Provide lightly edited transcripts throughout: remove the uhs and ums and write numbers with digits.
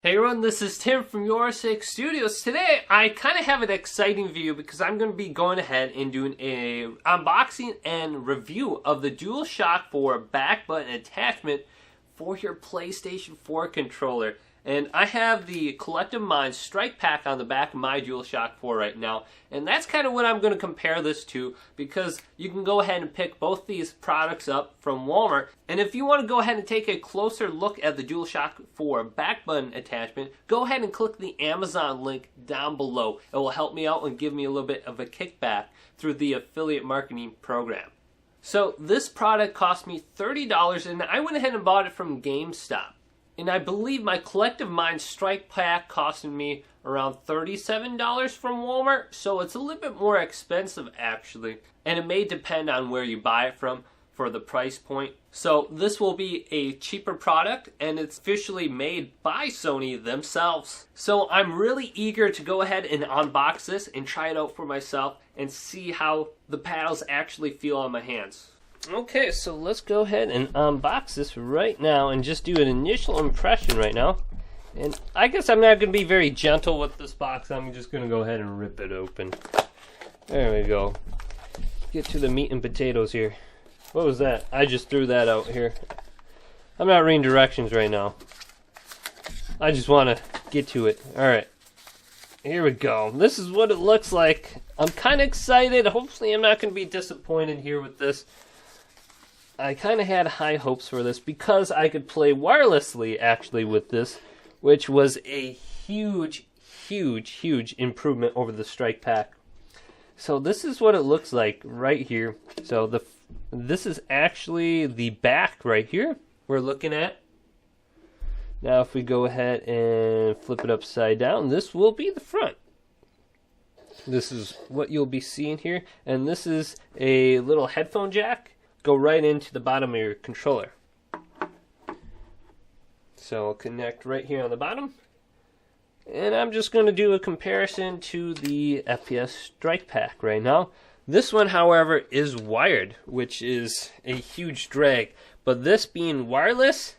Hey everyone, this is Tim from YourSixStudios. Today I kind of have an exciting video because I'm going to be going ahead and doing a unboxing and review of the Dualshock 4 back button attachment for your PlayStation 4 controller. And I have the Collective Minds Strike Pack on the back of my Dualshock 4 right now. And that's kind of what I'm going to compare this to, because you can go ahead and pick both these products up from Walmart. And if you want to go ahead and take a closer look at the Dualshock 4 back button attachment, go ahead and click the Amazon link down below. It will help me out and give me a little bit of a kickback through the affiliate marketing program. So this product cost me $30, and I went ahead and bought it from GameStop. And I believe my Collective Minds Strike Pack costed me around $37 from Walmart, so it's a little bit more expensive actually. And it may depend on where you buy it from for the price point. So this will be a cheaper product, and it's officially made by Sony themselves. So I'm really eager to go ahead and unbox this and try it out for myself and see how the paddles actually feel on my hands. Okay, so let's go ahead and unbox this right now and just do an initial impression right now. And I guess I'm not going to be very gentle with this box. I'm just going to go ahead and rip it open. There we go. Get to the meat and potatoes here. What was that? I just threw that out here. I'm not reading directions right now. I just want to get to it. Alright. Here we go. This is what it looks like. I'm kind of excited. Hopefully I'm not going to be disappointed here with this. I kind of had high hopes for this because I could play wirelessly actually with this, which was a huge improvement over the Strike Pack. So this is what it looks like right here. So this is actually the back right here we're looking at. Now if we go ahead and flip it upside down, this will be the front. This is what you'll be seeing here, and this is a little headphone jack. Go right into the bottom of your controller. So I'll connect right here on the bottom. And I'm just going to do a comparison to the FPS Strike Pack right now. This one, however, is wired, which is a huge drag. But this being wireless,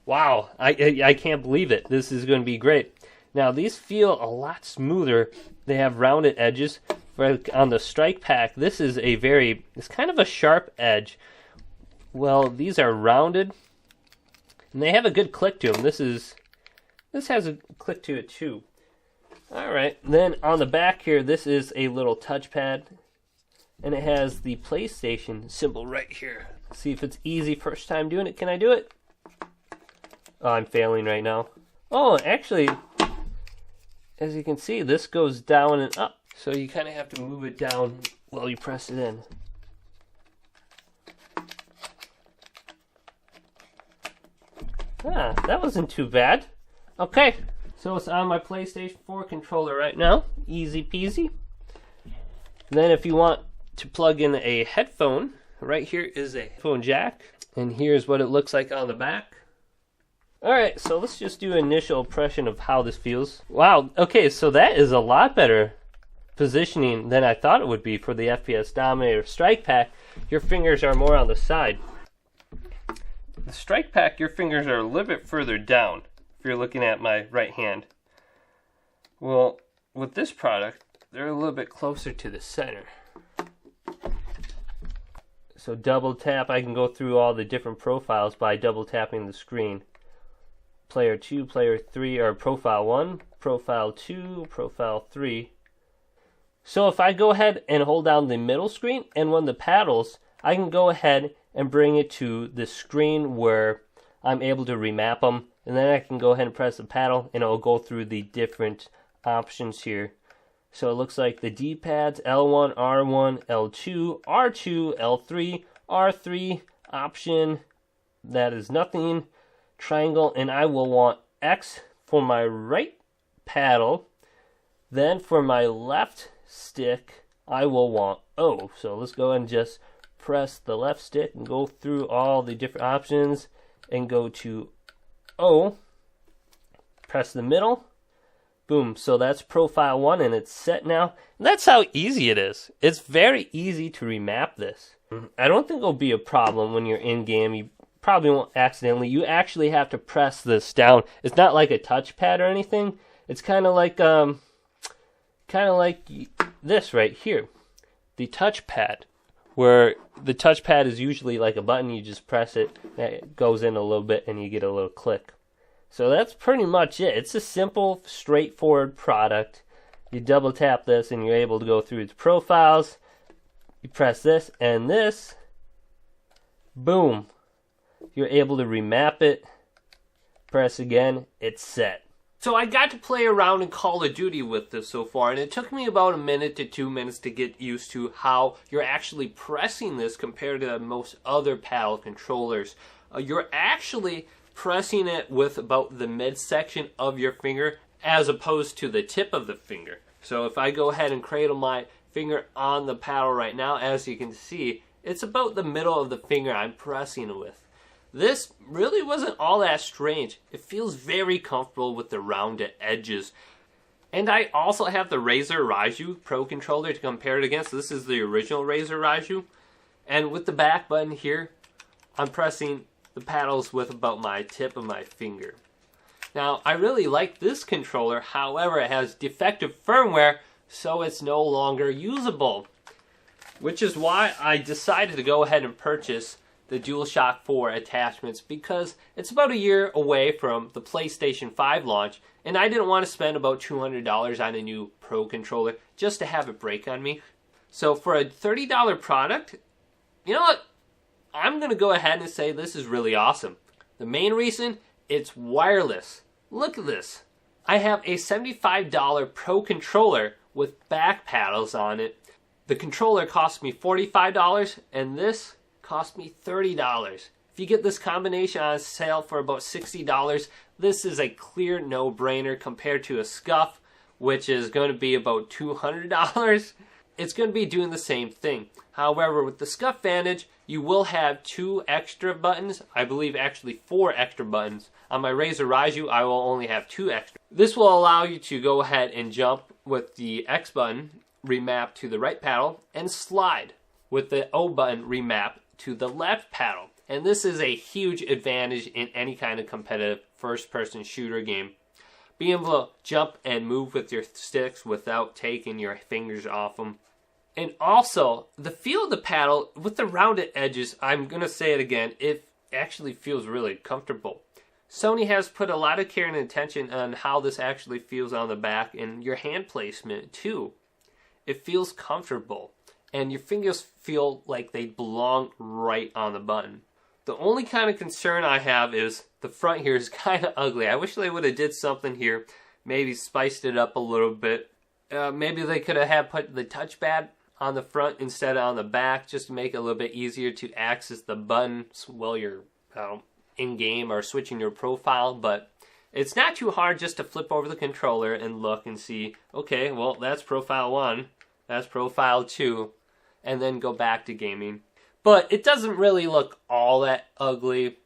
wow, I can't believe it. This is going to be great. Now, these feel a lot smoother. They have rounded edges. On the Strike Pack, this is it's kind of a sharp edge. Well, these are rounded, and they have a good click to them. This has a click to it too. Alright, then on the back here, this is a little touchpad, and it has the PlayStation symbol right here. See if it's easy first time doing it. Can I do it? Oh, I'm failing right now. Oh, actually, as you can see, this goes down and up. So you kind of have to move it down while you press it in. Ah, that wasn't too bad. Okay, so it's on my PlayStation 4 controller right now. Easy peasy. Then if you want to plug in a headphone, right here is a headphone jack. And here's what it looks like on the back. Alright, so let's just do an initial impression of how this feels. Wow, okay, so that is a lot better positioning than I thought it would be for the FPS Dominator Strike Pack. Your fingers are more on the side. The Strike Pack, your fingers are a little bit further down if you're looking at my right hand. Well, with this product, they're a little bit closer to the center. So double tap, I can go through all the different profiles by double tapping the screen. Player 2, Player 3, or Profile 1, Profile 2, Profile 3. So if I go ahead and hold down the middle screen and one of the paddles, I can go ahead and bring it to the screen where I'm able to remap them. And then I can go ahead and press the paddle and it will go through the different options here. So it looks like the D-pads, L1, R1, L2, R2, L3, R3, option, that is nothing, triangle, and I will want X for my right paddle. Then for my left stick, I will want O. So let's go ahead and just press the left stick and go through all the different options and go to O. Press the middle. Boom. So that's Profile 1 and it's set now. And that's how easy it is. It's very easy to remap this. I don't think it'll be a problem when you're in game. You probably won't accidentally. You actually have to press this down. It's not like a touchpad or anything. It's kind of like this right here, the touchpad, where the touchpad is usually like a button. You just press it, it goes in a little bit, and you get a little click. So that's pretty much it. It's a simple, straightforward product. You double tap this, and you're able to go through its profiles. You press this and this, boom. You're able to remap it. Press again, it's set. So I got to play around in Call of Duty with this so far, and it took me about a minute to 2 minutes to get used to how you're actually pressing this compared to most other paddle controllers. You're actually pressing it with about the midsection of your finger as opposed to the tip of the finger. So if I go ahead and cradle my finger on the paddle right now, as you can see, it's about the middle of the finger I'm pressing it with. This really wasn't all that strange. It feels very comfortable with the rounded edges. And I also have the Razer Raiju Pro controller to compare it against. This is the original Razer Raiju. And with the back button here, I'm pressing the paddles with about my tip of my finger. Now, I really like this controller. However, it has defective firmware, so it's no longer usable. Which is why I decided to go ahead and purchase the DualShock 4 attachments, because it's about a year away from the PlayStation 5 launch, and I didn't want to spend about $200 on a new Pro controller just to have it break on me. So for a $30 product, you know what? I'm going to go ahead and say this is really awesome. The main reason, it's wireless. Look at this. I have a $75 Pro controller with back paddles on it. The controller cost me $45, and this cost me $30. If you get this combination on sale for about $60, this is a clear no-brainer compared to a Scuff, which is going to be about $200. It's going to be doing the same thing. However, with the Scuff Vantage, you will have 2 extra buttons. I believe actually 4 extra buttons. On my Razer Raiju, I will only have 2 extra. This will allow you to go ahead and jump with the X button, remap to the right paddle, and slide with the O button, remap to the left paddle. And this is a huge advantage in any kind of competitive first-person shooter game. Being able to jump and move with your sticks without taking your fingers off them. And also, the feel of the paddle with the rounded edges, I'm going to say it again, it actually feels really comfortable. Sony has put a lot of care and attention on how this actually feels on the back and your hand placement too. It feels comfortable, and your fingers feel like they belong right on the button. The only kind of concern I have is the front here is kind of ugly. I wish they would have did something here, maybe spiced it up a little bit. Maybe they could have put the touchpad on the front instead of on the back, just to make it a little bit easier to access the buttons while you're in-game or switching your profile. But it's not too hard just to flip over the controller and look and see, okay, well, that's profile 1, that's profile 2, and then go back to gaming. But it doesn't really look all that ugly.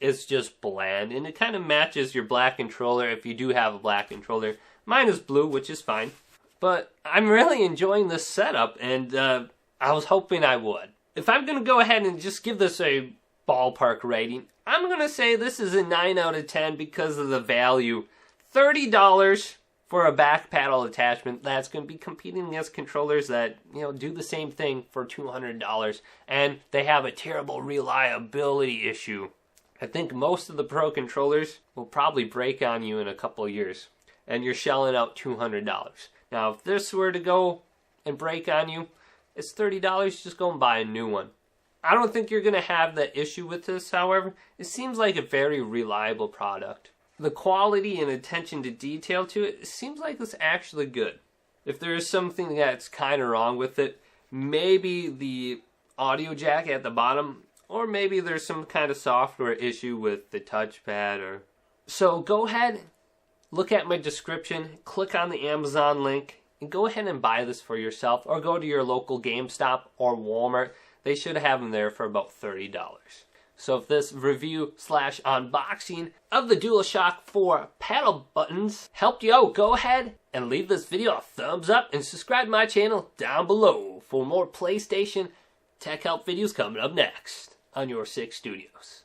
It's just bland, and it kind of matches your black controller if you do have a black controller. Mine is blue, which is fine. But I'm really enjoying this setup, and I was hoping I would. If I'm going to go ahead and just give this a ballpark rating, I'm going to say this is a 9 out of 10 because of the value. $30 for a back paddle attachment that's going to be competing against controllers that, you know, do the same thing for $200, and they have a terrible reliability issue. I think most of the Pro controllers will probably break on you in a couple of years, and you're shelling out $200. Now, if this were to go and break on you, it's $30, just go and buy a new one. I don't think you're going to have that issue with this, however. It seems like a very reliable product. The quality and attention to detail to it seems like it's actually good. If there is something that's kind of wrong with it, maybe the audio jack at the bottom, or maybe there's some kind of software issue with the touchpad. Or so go ahead, look at my description, click on the Amazon link, and go ahead and buy this for yourself, or go to your local GameStop or Walmart. They should have them there for about $30. So if this review / unboxing of the DualShock 4 paddle buttons helped you out, go ahead and leave this video a thumbs up and subscribe to my channel down below for more PlayStation tech help videos coming up next on YourSixStudios.